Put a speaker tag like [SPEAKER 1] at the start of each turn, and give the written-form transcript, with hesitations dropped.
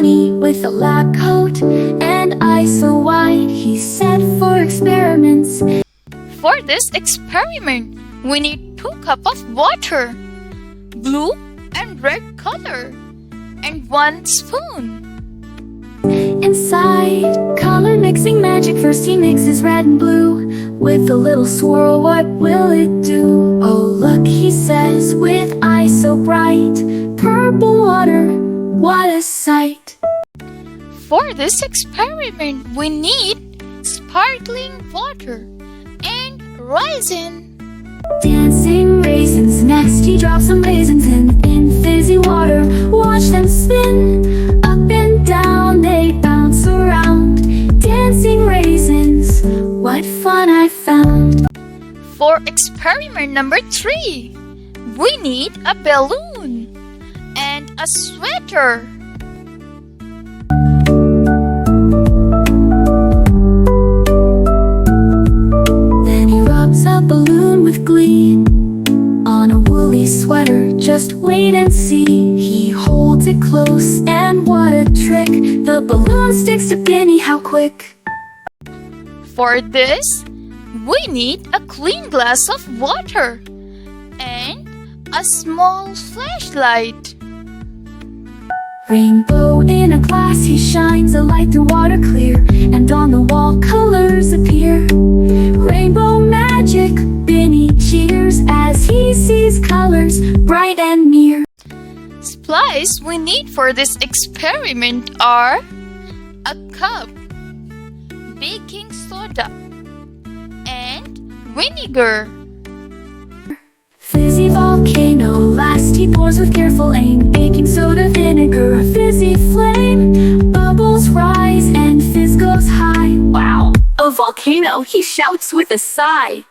[SPEAKER 1] bunny with a lab coat and eyes so wide. He's set for experiments.
[SPEAKER 2] For this experiment, we need 2 cups of water, blue and red color, and 1 spoon.
[SPEAKER 1] Inside, color mixing magic. First he mixes red and blue. With a little swirl, what will it do? Oh look, he says, with eyes so bright. Purple water, what a sight.
[SPEAKER 2] For this experiment, we need sparkling water and raisin.
[SPEAKER 1] Dancing raisins. Next he drops some raisins in fizzy water. Watch them spin up and down, they bounce around. Dancing raisins, what fun I found.
[SPEAKER 2] For experiment number 3, we need a balloon and a sweater.
[SPEAKER 1] Then he rubs a balloon with glee on a woolly sweater. Just wait and see. He holds it close and what a trick. The balloon sticks to Binni, how quick.
[SPEAKER 2] For this, we need a clean glass of water and a small flashlight.
[SPEAKER 1] Rainbow in a glass, he shines a light through water clear, and on the wall colors appear. Rainbow magic, Binni cheers as he sees colors bright and near.
[SPEAKER 2] Supplies we need for this experiment are a cup, baking soda, and vinegar.
[SPEAKER 1] Fizzy Volcano, last he pours with careful aim. Baking soda, vinegar, a fizzy flame. Bubbles rise and fizz goes high. Wow, a volcano, he shouts with a sigh.